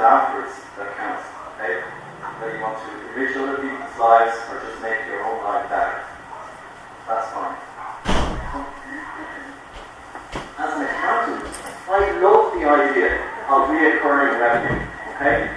afterwards that counts. Okay? Whether you want to enrich other people's lives or just make your own life better. That's fine. As an accountant, I love the idea of reoccurring revenue. Okay?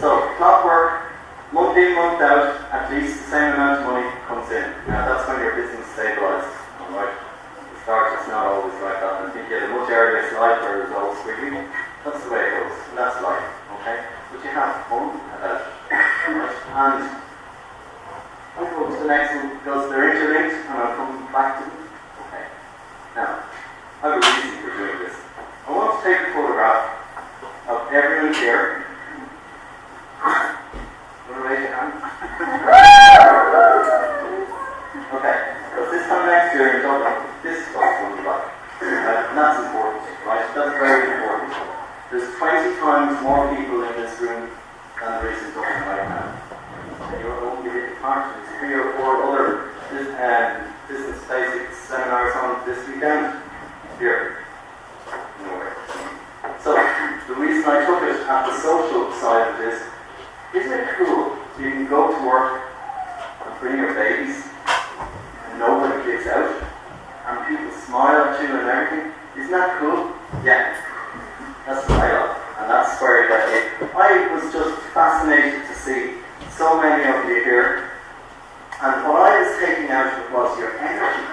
So, clockwork, month in, month out, at least the same amount of money comes in. Now, that's when your business stabilizes. Alright? The start, it's not always like that. I think you have a much earlier slide where it's all squiggly. That's the way it goes. And that's life. Okay? But you have fun about it. Right? And I'll go to the next one because they're interlinked and I'll come back to them. Okay. Now, I have a reason for doing this. I want to take a photograph of everyone here. Want to raise your hand? Okay. So this time next year, you don't know this is what's going to be like. And that's important, right? That's very important. There's 20 times more people in this room than there is in Dublin right now. And you're only getting part of 3 or 4 other business basics seminars on this weekend. Here. Nowhere. So, the reason I took it at the social side of this, isn't it cool? So you can go to work and bring your babies and nobody gives out and people smile at you and everything. Isn't that cool? Yeah. That's what I love. And that's where I get it. I was just fascinated to see so many of you here. And what I was taking out of it was your energy.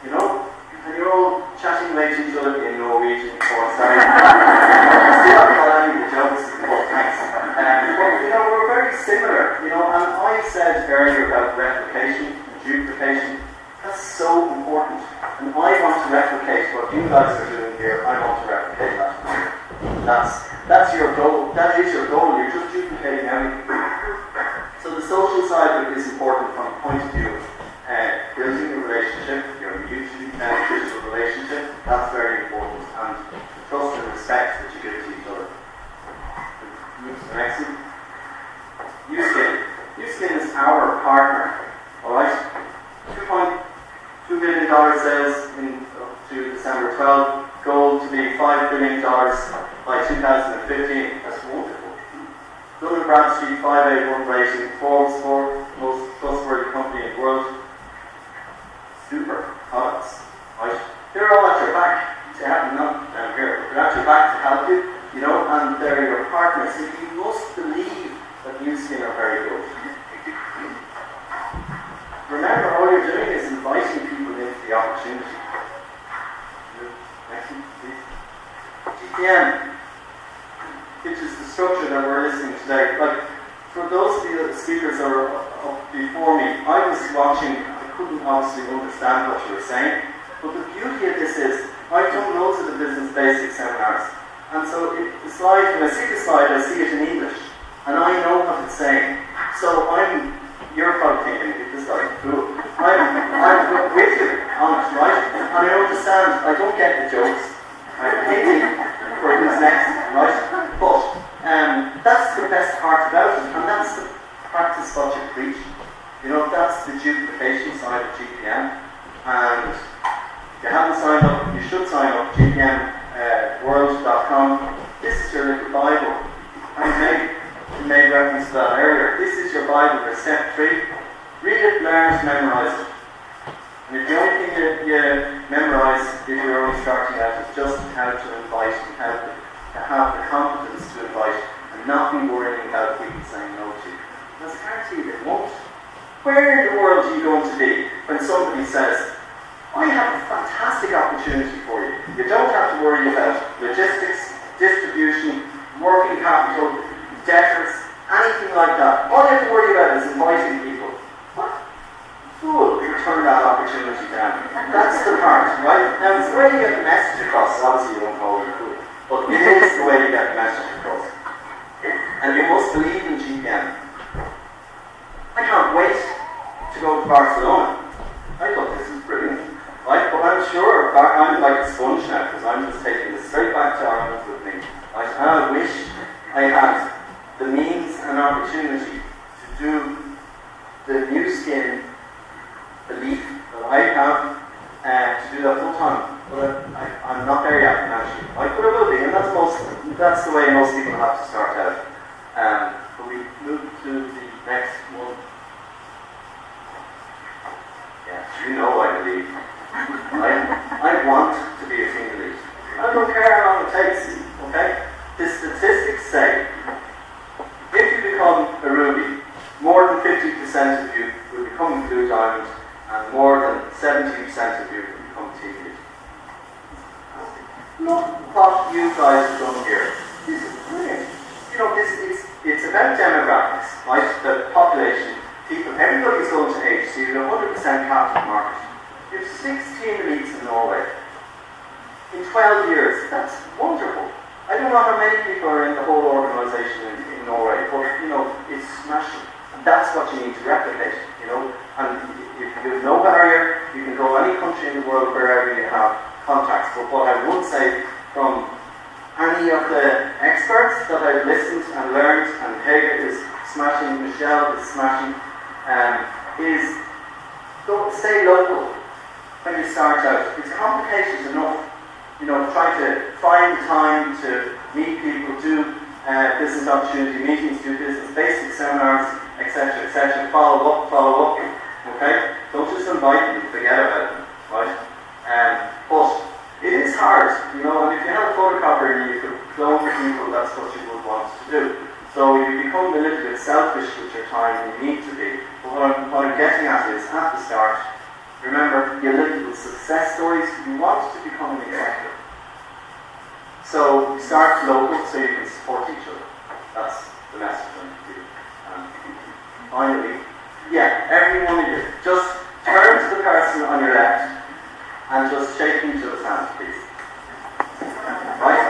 You know? And you're all chatting away to each other in Norwegian before starting. Still not got any of the jokes, but thanks. But you know, we're very similar, you know, and I said earlier about replication, duplication, that's so important. And I want to replicate what you guys are doing here, I want to replicate that. That's your goal, that is your goal, you're just duplicating everything. So the social side of it is important from the point of view of building a relationship, your mutually beneficial relationship, that's very important, and the trust and respect that you give to each other. Next one. Uskin. Uskin is our partner. Alright? $2.2 billion sales to December 12. Goal to be $5 billion by 2015. That's wonderful. Dun & Bradstreet 581 rating. Forbes 4th most trustworthy company in the world. Super products. Right? They're all at your back. They haven't none down here. They're at your back to help you, you know, and they're your partners. So you must believe that Uskin are very good. Remember, all you're doing is inviting people into the opportunity. Next one, please. GPM, which is the structure that we're listening today. Like, for those of you speakers that are up before me, I was watching. Couldn't obviously understand what you were saying, but the beauty of this is I've done loads of the business basics seminars, and so the slide, when I see the slide, I see it in English, and I know what it's saying. So you're probably thinking, this guy's a fool. I'm with you on it, right? And I understand, I don't get the jokes. I'm thinking for who's next, right? But that's the best part about it, and that's the practice what you preach. You know, that's the duplication side of GPM, and if you haven't signed up, you should sign up, gpmworld.com. This is your little Bible. I made reference to that earlier. This is your Bible for step 3. Read it, learn it, memorize it. And if the only thing you memorize if you're only starting out is just how to invite and how to have the confidence to invite and not be worrying about people saying no to you. Because guaranteed it won't. Where in the world are you going to be when somebody says, I have a fantastic opportunity for you. You don't have to worry about logistics, distribution, working capital, debtors, anything like that. All you have to worry about is inviting people. What? Fool, you turn that opportunity down. That's the part, right? Now, it's the way you get the message across. Obviously, you won't call it a fool. But it is the way you get the message across. And you must believe in GPM. I can't wait to go to Barcelona. I thought this was brilliant. Right? But I'm sure I'm like a sponge now because I'm just taking this straight back to Ireland with me. Right? And I wish I had the means and opportunity to do the Uskin belief that I have to do that full time. But I'm not there yet financially. Right? But I will be, and that's most of them. the way most people have to start out. But we move to the next one. Yeah, you know I believe. I want to be a team lead. I don't care how long it takes, okay? The statistics say, if you become a ruby, more than 50% of you will become a blue diamond, and more than 70% of you will become team lead. Look what you guys have done here. This is brilliant. You know, it's about demographics, right? The population, people, everybody's going to age, so you have 100% captive market. You have 16 leagues in Norway. In 12 years, that's wonderful. I don't know how many people are in the whole organisation in Norway, but you know, it's smashing. And that's what you need to replicate, you know. And if you have no barrier, you can go any country in the world wherever you have contacts. But what I would say from any of the experts that I've listened and learned, and Hege is smashing, Michelle is smashing, is stay local when you start out. It's complicated enough. You know, try to find time to meet people, do business opportunity meetings, do business basic seminars, etc., follow up, okay? Don't just invite them and forget about them, right? But it is hard, you know, and if you have a photocopier and you could clone people, that's what you would want to do. So you become a little bit selfish with your time, and you need to be. But what I'm getting at is, at the start, remember, your little success stories, you want to become an executive. So you start local so you can support each other. That's the message I'm going to do. Finally, yeah, every one of you, just turn to the person on your left and just shake each other's hands, please. Right?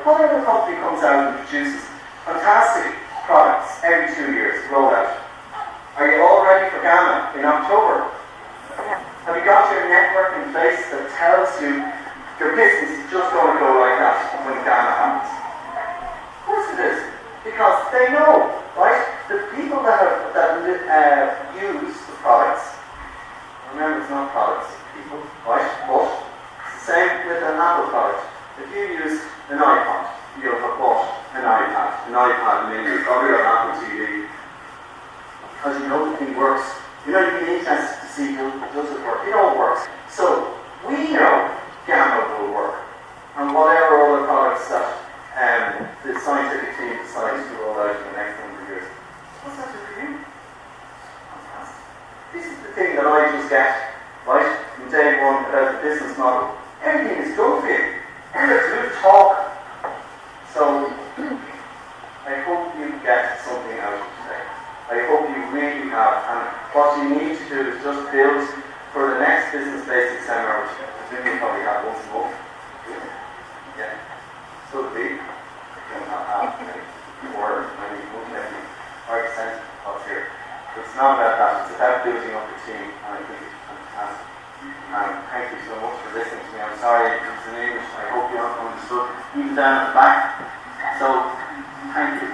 Whatever company comes out and produces fantastic products maybe 2 years, rollout. Are you all ready for Gamma in October? Have you got your network in place that tells you your business is just going to go like that when Gamma happens? Of course it is, because they know, right? The people that use the products, remember it's not products, it's people, right? But it's the same with an Apple product. If you use an iPod, you'll have bought an iPad mini, probably an Apple TV, because you know the thing works. You know, you'd be interested to see, does it work? You know it works. So, we know Gamma will work. And whatever other products that the scientific team decides to roll out in the next number of years. What's that do for you? Fantastic. This is the thing that I just get, right, from day one about the business model. Everything is done for you. All you have to do is talk. So, I hope you get something out of today. I hope you really have. And what you need to do is just build for the next Business Basics seminar, which I presume you probably have once a month. Yeah. So the big. You don't have half, maybe, or maybe 5% up here. But it's not about that. It's about building up the team, and I think it's fantastic. And thank you so much for listening to me. I'm sorry it was in English. I hope you understood. Even down at the back. So, thank you.